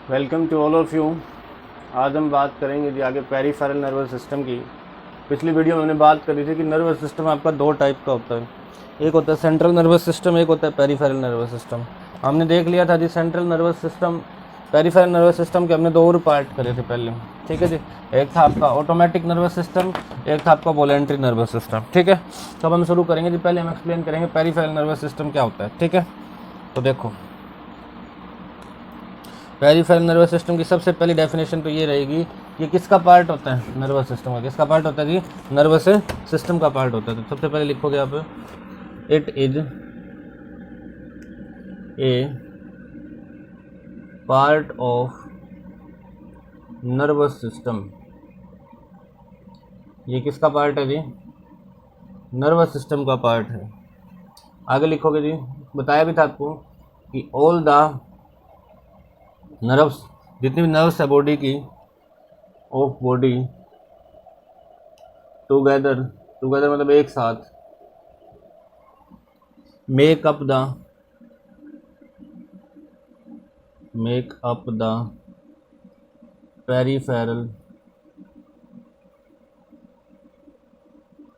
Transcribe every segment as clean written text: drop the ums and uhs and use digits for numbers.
Welcome to all of you. आज हम बात करेंगे जी आगे पेरिफेरल नर्वस सिस्टम की। पिछली वीडियो में हमने बात करी थी कि नर्वस सिस्टम आपका दो टाइप का होता है, एक होता है सेंट्रल नर्वस सिस्टम, एक होता है पेरिफेरल नर्वस सिस्टम। हमने देख लिया था जी central nervous system, peripheral nervous system के हमने दो और पार्ट करे थे पहले, ठीक है जी। एक था आपका ऑटोमेटिक नर्वस सिस्टम, एक था आपका वॉलेंट्री नर्वस सिस्टम, ठीक है। तो अब हम शुरू करेंगे जी। पहले हम एक्सप्लेन करेंगे पेरिफेरल नर्वस सिस्टम क्या होता है, ठीक है। तो देखो, पेरिफेरल नर्वस सिस्टम की सबसे पहली डेफिनेशन तो ये रहेगी कि किसका पार्ट होता है, नर्वस सिस्टम का किसका पार्ट होता है जी, नर्वस सिस्टम का पार्ट होता है। तो सबसे पहले लिखोगे आप, it is a part of nervous system. ये किसका पार्ट है जी, नर्वस सिस्टम का पार्ट है। आगे लिखोगे जी, बताया भी था आपको कि ऑल द नर्व्स, जितनी भी नर्व्स है बॉडी की, ऑफ बॉडी, टुगेदर, टुगेदर मतलब एक साथ, make up the peripheral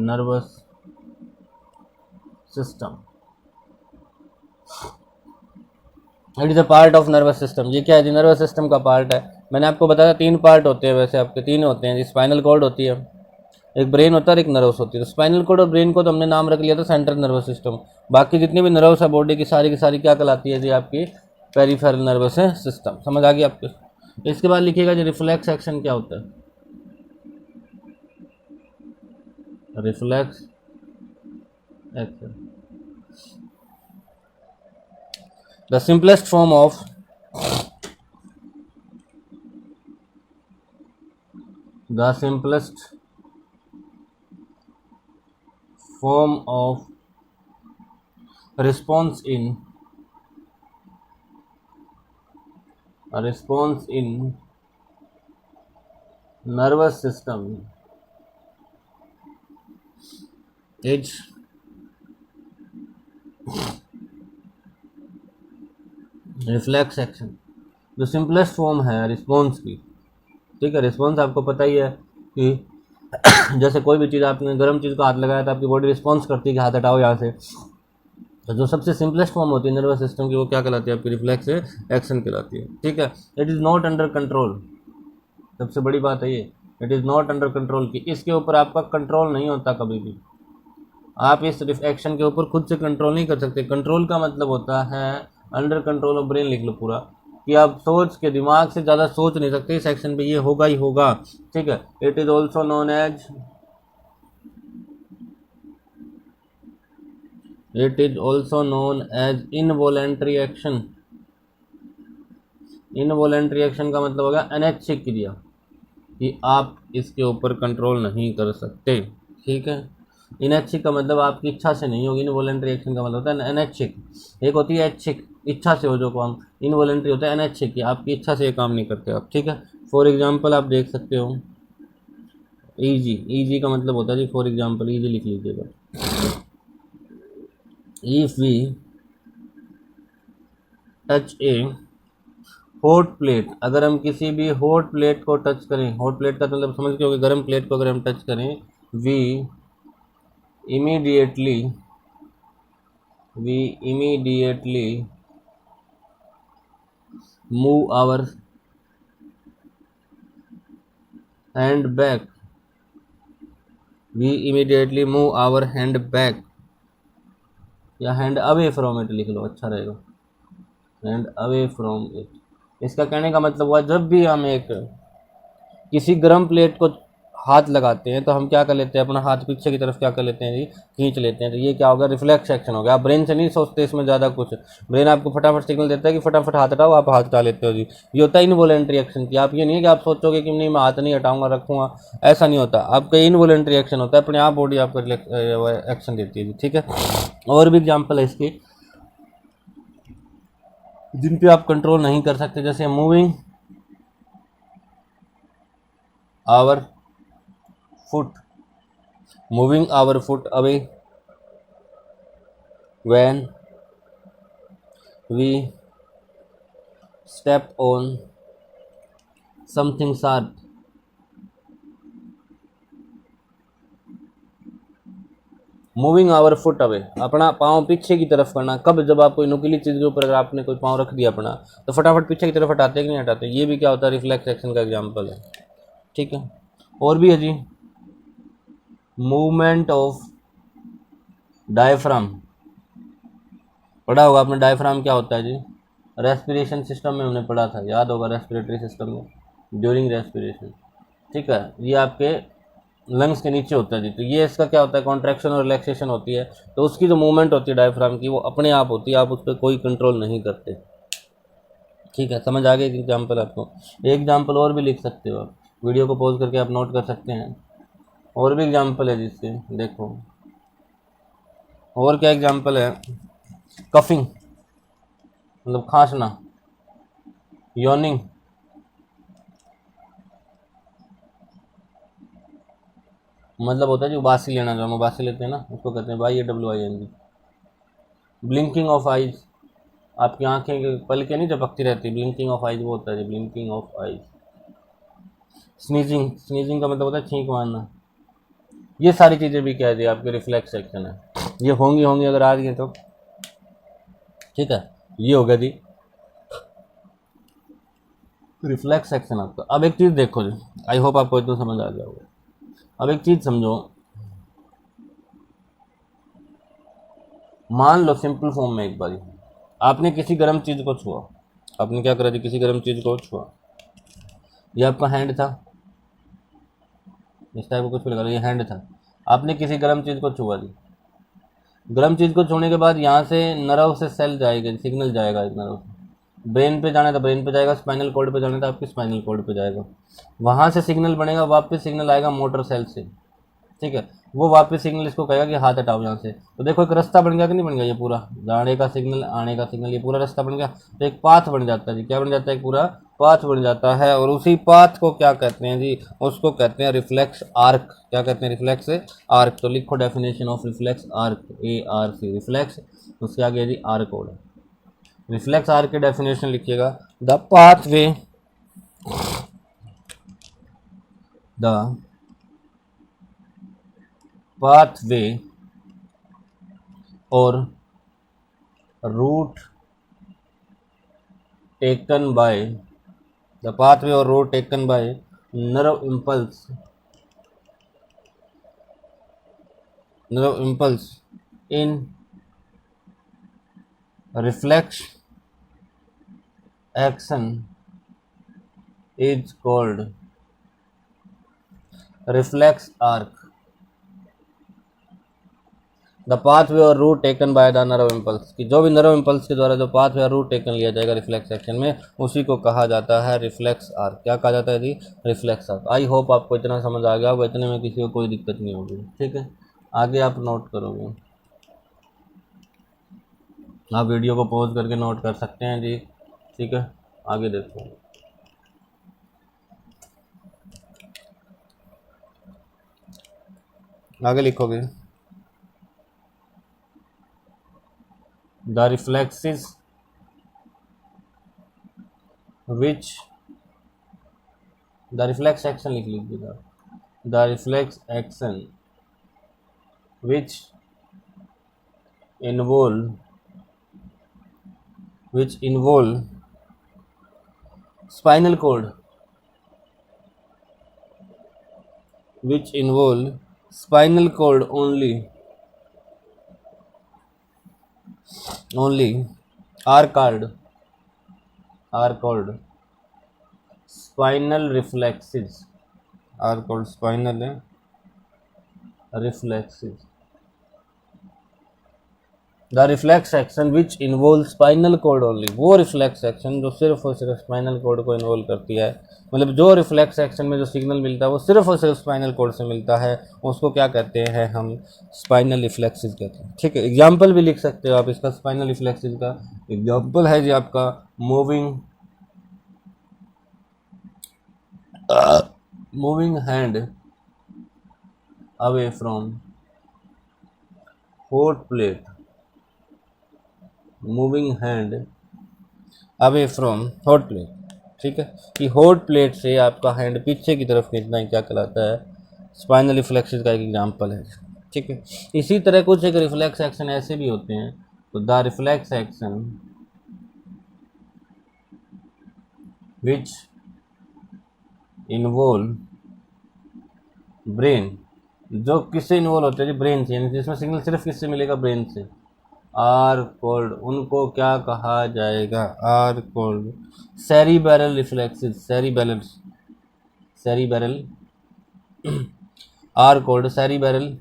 nervous system. It is a part of nervous system. ये क्या है जी, नर्वस सिस्टम का पार्ट है। मैंने आपको बताया तीन पार्ट होते हैं, वैसे आपके तीन होते हैं। स्पाइनल कॉर्ड होती है, एक ब्रेन होता है और एक नर्व्स होती है। तो स्पाइनल कॉर्ड और ब्रेन को तो हमने नाम रख लिया था सेंट्रल नर्वस सिस्टम। बाकी जितनी भी नर्व्स है बॉडी की सारी क्या कहलाती है जी, आपकी पेरिफेरल नर्वस सिस्टम। समझ आ गई आपको। इसके बाद लिखिएगा जी, रिफ्लेक्स एक्शन क्या होता है। Reflex action, the simplest form of the simplest form of response in nervous system is reflex action. जो सिंपलेस्ट फॉर्म है रिस्पॉन्स की, ठीक है। रिस्पॉन्स आपको पता ही है कि जैसे कोई भी चीज़, आपने गर्म चीज़ को हाथ लगाया तो आपकी बॉडी रिस्पॉन्स करती है कि हाथ हटाओ यहाँ से। तो जो सबसे सिंपलेस्ट फॉर्म होती है नर्वस सिस्टम की, वो क्या कहलाती है, आपकी रिफ्लेक्स एक्शन कहलाती है, ठीक है। It is not under control, सबसे बड़ी बात है ये, it is not under control की इसके ऊपर आपका कंट्रोल नहीं होता कभी भी। आप इस एक्शन के ऊपर खुद से कंट्रोल नहीं कर सकते। कंट्रोल का मतलब होता है अंडर कंट्रोल ऑफ ब्रेन, लिख लो पूरा, कि आप सोच के, दिमाग से ज़्यादा सोच नहीं सकते इस एक्शन पे, ये होगा ही होगा, ठीक है। It is also known as involuntary action. Involuntary action का मतलब होगा अनैच्छिक क्रिया, कि आप इसके ऊपर कंट्रोल नहीं कर सकते, ठीक है। इनैच्छिक का मतलब आपकी इच्छा से नहीं होगी। इनवॉलेंट्री एक्शन का मतलब होता है अनैच्छिक। एक होती है ऐच्छिक, इच्छा से हो जो काम। इनवॉलेंट्री होता है अनैच्छिक, कि आपकी इच्छा से ये काम नहीं करते आप, ठीक है। फॉर एग्जांपल आप देख सकते हो, ईजी, ईजी का मतलब होता है जी फॉर एग्जांपल, ईजी लिख लीजिएगा। If we touch a hot plate, अगर हम किसी भी हॉट प्लेट को टच करें, हॉट प्लेट का मतलब समझ के हो, गर्म प्लेट को अगर हम टच करें, we immediately move our hand back, या हैंड अवे फ्रॉम इट लिख लो, अच्छा रहेगा, हैंड अवे फ्रॉम इट। इसका कहने का मतलब हुआ, जब भी हम एक किसी गर्म प्लेट को हाथ लगाते हैं तो हम क्या कर लेते हैं, अपना हाथ पीछे की तरफ क्या कर लेते हैं जी, खींच लेते हैं। तो ये क्या होगा, रिफ्लेक्स एक्शन हो गया। आप ब्रेन से नहीं सोचते इसमें ज़्यादा कुछ, ब्रेन आपको फटाफट सिग्नल देता है कि फटाफट हाथ हटाओ, आप हाथ हटा लेते हो जी। ये होता है इनवॉलेंट्री एक्शन की। आप ये नहीं है कि आप सोचोगे कि नहीं मैं हाथ नहीं हटाऊंगा, रखूँगा, ऐसा नहीं होता। आपका इनवॉलेंट्री एक्शन होता है, अपने आप बॉडी आपको एक्शन देती है जी, ठीक है। और भी एग्जाम्पल है इसकी जिन पे आप कंट्रोल नहीं कर सकते, जैसे moving our foot away when we step on something sharp, moving our foot away, अपना पाँव पीछे की तरफ करना। कब? जब आप कोई नुकीली चीज़ के ऊपर अगर आपने कोई पाँव रख दिया अपना, तो फटाफट पीछे की तरफ हटाते हैं कि नहीं हटाते? ये भी क्या होता है? रिफ्लेक्स एक्शन का एग्जाम्पल है। ठीक है, और भी है जी, मूवमेंट ऑफ डायफ्राम, पढ़ा होगा आपने। डायफ्राम क्या होता है जी? रेस्पिरेशन सिस्टम में हमने पढ़ा था, याद होगा, रेस्पिरेटरी सिस्टम में ड्यूरिंग रेस्पिरेशन। ठीक है, ये आपके लंग्स के नीचे होता है जी। तो ये इसका क्या होता है? कॉन्ट्रैक्शन और रिलैक्सेशन होती है। तो उसकी जो मूवमेंट होती है डायफ्राम की, वो अपने आप होती है, आप उस पर कोई कंट्रोल नहीं करते। ठीक है, समझ आ गई एग्जाम्पल आपको? एक एग्जाम्पल और भी लिख सकते हो आप, वीडियो को पॉज करके आप नोट कर सकते हैं। और भी एग्जाम्पल है जिससे, देखो और क्या एग्जाम्पल है। कफिंग मतलब खांसना, योनिंग, मतलब होता है जो उबासी लेना, जो हम उबासी लेते हैं ना, उसको कहते हैं YAWING। ब्लिंकिंग ऑफ आइज, आपकी आंखें पलकें नहीं झपकती रहती, ब्लिंकिंग ऑफ आइज वो होता है, blinking of eyes. Sneezing, sneezing का मतलब होता है छींक मारना। ये सारी चीज़ें भी कह दी आपके रिफ्लेक्स एक्शन है, ये होंगी होंगी अगर आ रही है तो। ठीक है, ये होगा जी रिफ्लेक्स एक्शन आपका। अब एक चीज़ देखो जी, आई होप आपको इतना समझ आ गया होगा। अब एक चीज़ समझो, मान लो सिंपल फॉर्म में एक बार आपने किसी गर्म चीज़ को छुआ, आपने क्या करा जी? किसी गर्म चीज़ को छुआ, ये आपका हैंड था, इस टाइप को कुछ भी लगा लो, ये हैंड था, आपने किसी गर्म चीज़ को छुआ जी। गर्म चीज़ को छूने के बाद यहाँ से नर्व से सेल जाएगा, सिग्नल जाएगा एक नर्व से, ब्रेन पे जाना था ब्रेन पे जाएगा, स्पाइनल कॉर्ड पे जाना था आपके स्पाइनल कॉर्ड पे जाएगा, वहाँ से सिग्नल बनेगा, वापस सिग्नल आएगा मोटर सेल से। ठीक है, वो वापस सिग्नल इसको कहेगा कि हाथ हटाओ यहाँ से। तो देखो एक रास्ता बन गया कि नहीं बन गया? ये पूरा जाने का सिग्नल, आने का सिग्नल, ये पूरा रास्ता बन गया। तो एक पाथ बन जाता है जी, क्या बन जाता है? एक पूरा पाथ बन जाता है। और उसी पाथ को क्या कहते हैं जी? उसको कहते हैं रिफ्लेक्स आर्क। क्या कहते हैं? Reflex arc. तो लिखो definition of reflex arc, ARC, reflex, उसके आगे जी आर्क कोड। रिफ्लेक्स आर्क की डेफिनेशन लिखिएगा, द पाथवे, द पाथवे और route taken by, the pathway or route taken by nerve impulse in reflex action is called reflex arc. The pathway or route taken by the nerve impulse, की जो भी nerve impulse के द्वारा जो pathway or route taken लिया जाएगा reflex action में, उसी को कहा जाता है रिफ्लेक्स आर्क। क्या कहा जाता है जी? Reflex arc. आई होप आपको इतना समझ आ गया होगा, इतने में किसी को कोई दिक्कत नहीं होगी। ठीक है, आगे आप नोट करोगे, आप वीडियो को पॉज करके नोट कर सकते हैं जी। ठीक है, आगे देखो, आगे लिखोगे, the reflexes which, the reflex action लिख लीजिएगा, the reflex action which involve spinal cord, which involve spinal cord only are called spinal reflexes, are called spinal reflexes. The reflex action which involve spinal cord only, वो reflex action जो सिर्फ और सिर्फ spinal cord को involve करती है, मतलब जो रिफ्लेक्स एक्शन में जो सिग्नल मिलता है वो सिर्फ और सिर्फ स्पाइनल कोड से मिलता है, उसको क्या कहते हैं? हम स्पाइनल रिफ्लेक्सेस कहते हैं। ठीक है, एग्जाम्पल भी लिख सकते हो आप इसका, स्पाइनल रिफ्लेक्सेस का एग्जाम्पल है जी आपका moving hand away from hot plate, moving hand away from hot plate. ठीक है, कि हॉट प्लेट से आपका हैंड पीछे की तरफ खींचना ही क्या कहलाता है, स्पाइनल रिफ्लेक्सेस का एक एग्जाम्पल है। ठीक है, इसी तरह कुछ एक रिफ्लेक्स एक्शन ऐसे भी होते हैं, तो the reflex action which involve brain, जो किससे इन्वॉल्व होते हैं जी, ब्रेन से, यानी जिसमें सिग्नल सिर्फ किससे मिलेगा, ब्रेन से, आर कोल्ड, उनको क्या कहा जाएगा, are called cerebral reflexes, cerebral are called cerebral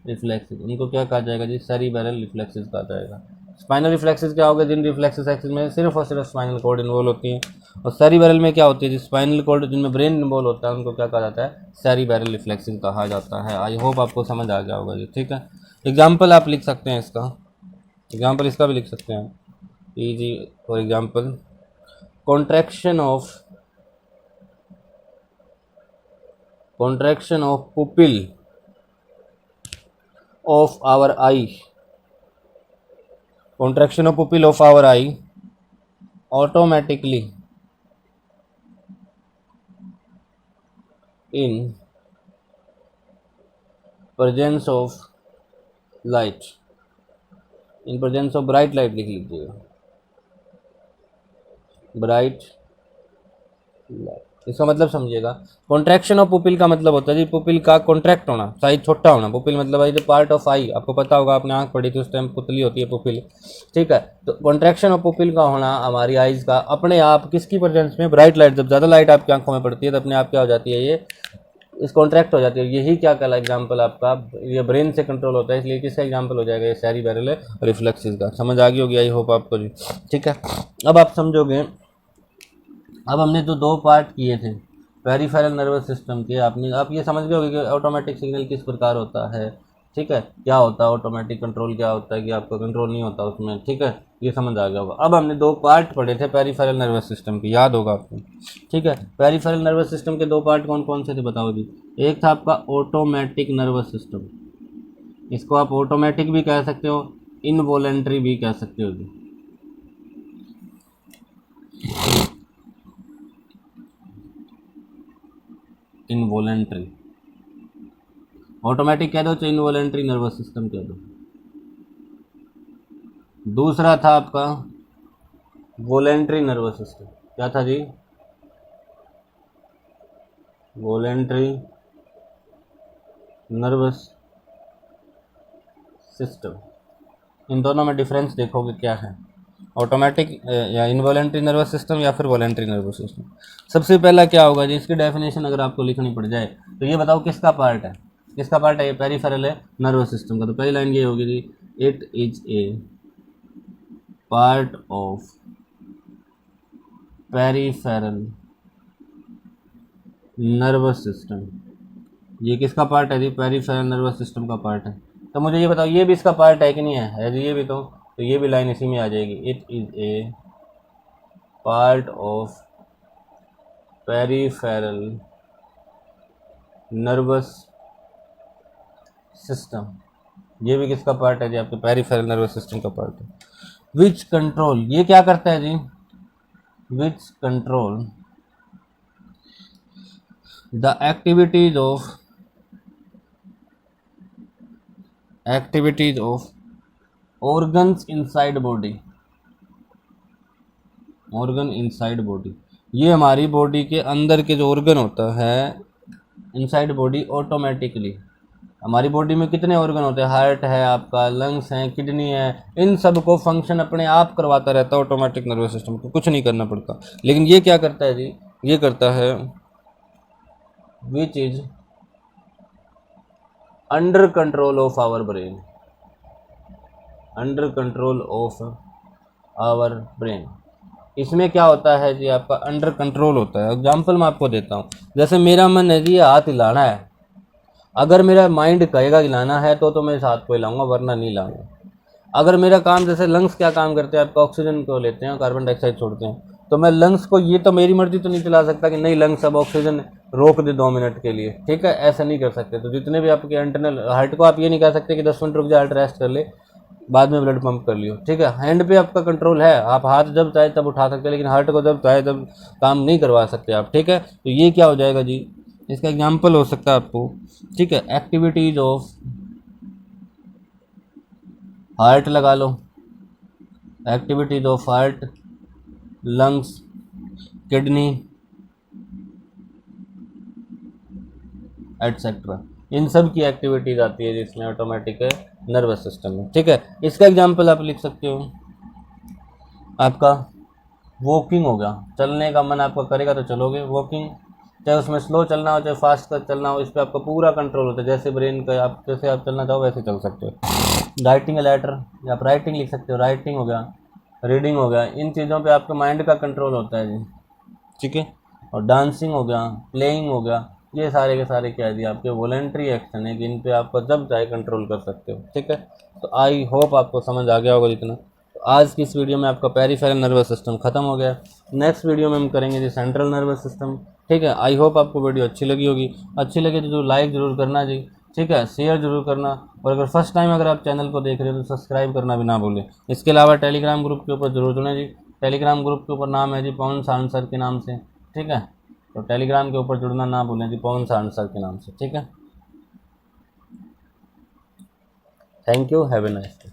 reflexes, उनको क्या कहा जाएगा जी, सेरिबेरल रिफ्लेक्सेस कहा जाएगा। स्पाइनल रिफ्लेक्सेस क्या होगा, जिन रिफ्लेक्सेस एक्सिस में सिर्फ और सिर्फ स्पाइनल कॉर्ड इन्वॉल्व होती है, और सेरिबेरल में क्या होती है जी, स्पाइनल कॉर्ड जिनमें ब्रेन इन्वॉल्व होता है उनको क्या कहा जाता है, सेरिबेरल रिफ्लेक्सेस कहा जाता है। आई होप आपको समझ आ गया होगा जी। ठीक है, एग्जाम्पल आप लिख सकते हैं इसका, एग्जाम्पल इसका भी लिख सकते हैं जी, for example contraction of pupil of our eye, contraction of pupil of our eye automatically in presence of light, in presence of bright light लिख लीजिएगा, ब्राइट लाइट, इसका मतलब समझिएगा। कॉन्ट्रैक्शन ऑफ पुपिल का मतलब होता है जी, पुपिल का कॉन्ट्रैक्ट होना, साइज छोटा होना। पुपिल मतलब है जो पार्ट ऑफ आई, आपको पता होगा, आपने आंख पढ़ी थी उस टाइम, पुतली होती है पुपिल। ठीक है, तो कॉन्ट्रैक्शन ऑफ पुपिल का होना हमारी आइज़ का अपने आप किसकी प्रेजेंस में, ब्राइट लाइट, जब ज़्यादा लाइट आपकी आंखों में पड़ती है तो अपने आप क्या हो जाती है, ये इस कॉन्ट्रैक्ट हो जाती है। यही क्या कहला एग्जाम्पल आपका, ये ब्रेन से कंट्रोल होता है, इसलिए किसका एग्जाम्पल हो जाएगा, ये सेरिबेरल रिफ्लेक्सेस का। समझ आ गई होगी आई होप आपको जी। ठीक है, अब आप समझोगे, अब हमने जो दो पार्ट किए थे पेरिफेरल नर्वस सिस्टम के, आप ये समझ गए होगे कि ऑटोमेटिक सिग्नल किस प्रकार होता है। ठीक है, क्या होता है ऑटोमेटिक कंट्रोल, क्या होता है कि आपका कंट्रोल नहीं होता उसमें। ठीक है, ये समझ आ गया होगा। अब हमने दो पार्ट पढ़े थे पेरिफेरल नर्वस सिस्टम के, याद होगा आपको। ठीक है, पेरिफेरल नर्वस सिस्टम के दो पार्ट कौन कौन से थे बताओ जी। एक था आपका ऑटोमेटिक नर्वस सिस्टम, इसको आप ऑटोमेटिक भी कह सकते हो, इनवॉलेंट्री भी कह सकते हो जी। इनवॉलेंट्री, ऑटोमेटिक कह दो तो इनवॉलेंट्री नर्वस सिस्टम कह दो। दूसरा था आपका वॉलेंट्री नर्वस सिस्टम, क्या था जी, वॉलेंट्री नर्वस सिस्टम। इन दोनों में डिफरेंस देखोगे क्या है, ऑटोमेटिक या इनवॉलेंट्री नर्वस सिस्टम या फिर वॉलेंट्री नर्वस सिस्टम। सबसे पहला क्या होगा जी, इसकी डेफिनेशन अगर आपको लिखनी पड़ जाए तो ये बताओ किसका पार्ट है, किसका पार्ट है, ये पेरिफेरल है नर्वस सिस्टम का। तो पहली लाइन ये होगी जी, it is a part of peripheral nervous system. ये किसका पार्ट है जी, पेरिफेरल नर्वस सिस्टम का पार्ट है। तो मुझे ये बताओ ये भी इसका पार्ट है कि नहीं है जी, ये भी तो ये भी लाइन इसी में आ जाएगी, it is a part of peripheral nervous system. ये भी किसका पार्ट है जी, आपके पेरिफेरल नर्वस सिस्टम का पार्ट है। विच कंट्रोल, ये क्या करता है जी, which control the activities of organs inside body, organ inside body. ये हमारी बॉडी के अंदर के जो ऑर्गन होता है इनसाइड बॉडी, ऑटोमेटिकली हमारी बॉडी में कितने ऑर्गन होते हैं, हार्ट है आपका, लंग्स हैं, किडनी है, इन सब को फंक्शन अपने आप करवाता रहता है ऑटोमेटिक नर्वस सिस्टम को, कुछ नहीं करना पड़ता। लेकिन ये क्या करता है जी, ये करता है which is under control of our brain, under control of our brain. इसमें क्या होता है जी, आपका अंडर कंट्रोल होता है। एग्जाम्पल मैं आपको देता हूँ, जैसे मेरा मन है जी हाथ हिलाना है, अगर मेरा माइंड कहेगा हिलाना है तो मैं इस हाथ को हिलाऊंगा, वरना नहीं हिलाऊंगा। अगर मेरा काम, जैसे लंग्स क्या काम करते हैं, आपका ऑक्सीजन को लेते हैं, कार्बन डाइऑक्साइड छोड़ते हैं, तो मैं लंग्स को, ये तो मेरी मर्जी तो नहीं चला सकता कि नहीं लंग्स अब ऑक्सीजन रोक दे 2 मिनट के लिए। ठीक है, ऐसा नहीं कर सकते। तो जितने भी आपके इंटरनल, हार्ट को आप ये नहीं कह सकते कि 10 मिनट रुक जाए, हार्ट रेस्ट कर ले, बाद में ब्लड पंप कर लियो, ठीक है। हैंड पे आपका कंट्रोल है, आप हाथ जब चाहे तब उठा सकते हैं, लेकिन हार्ट को जब चाहे तब काम नहीं करवा सकते आप, ठीक है। तो ये क्या हो जाएगा जी, इसका एग्जाम्पल हो सकता है आपको, ठीक है। एक्टिविटीज ऑफ हार्ट लगा लो, activities of heart, lungs, kidney etcetera, इन सब की एक्टिविटीज आती है जिसमें ऑटोमेटिक है नर्वस सिस्टम में, ठीक है। इसका एग्जाम्पल आप लिख सकते हो, आपका वॉकिंग हो गया, चलने का मन आपका करेगा तो चलोगे, वॉकिंग, चाहे उसमें स्लो चलना हो चाहे फास्ट का चलना हो, इस पर आपका पूरा कंट्रोल होता है, जैसे ब्रेन का आप जैसे आप चलना चाहो वैसे चल सकते हो। राइटिंग ए लेटर, या आप राइटिंग लिख सकते हो, राइटिंग हो गया, रीडिंग हो गया, इन चीज़ों पे आपके माइंड का कंट्रोल होता है जी, ठीक है। और डांसिंग हो गया, प्लेइंग हो गया, ये सारे के सारे क्या है जी आपके वॉलेंट्री एक्शन है, जिन पे आपको जब चाहे कंट्रोल कर सकते हो, ठीक है। तो आई होप आपको समझ आ गया होगा जितना। तो आज की इस वीडियो में आपका पेरिफेरल नर्वस सिस्टम खत्म हो गया। नेक्स्ट वीडियो में हम करेंगे जी सेंट्रल नर्वस सिस्टम, ठीक है। आई होप आपको वीडियो अच्छी लगी होगी, अच्छी लगी तो जो लाइक ज़रूर करना जी, ठीक है, शेयर जरूर करना, और अगर फर्स्ट टाइम अगर आप चैनल को देख रहे हो तो सब्सक्राइब करना भी ना भूलें। इसके अलावा टेलीग्राम ग्रुप के ऊपर जरूर जुड़ें जी, टेलीग्राम ग्रुप के ऊपर नाम है जी पवन साहनी सर के नाम से, ठीक है। तो टेलीग्राम के ऊपर जुड़ना ना भूलें जी पवन साहनी सर के नाम से, ठीक है। Thank you, have a nice day.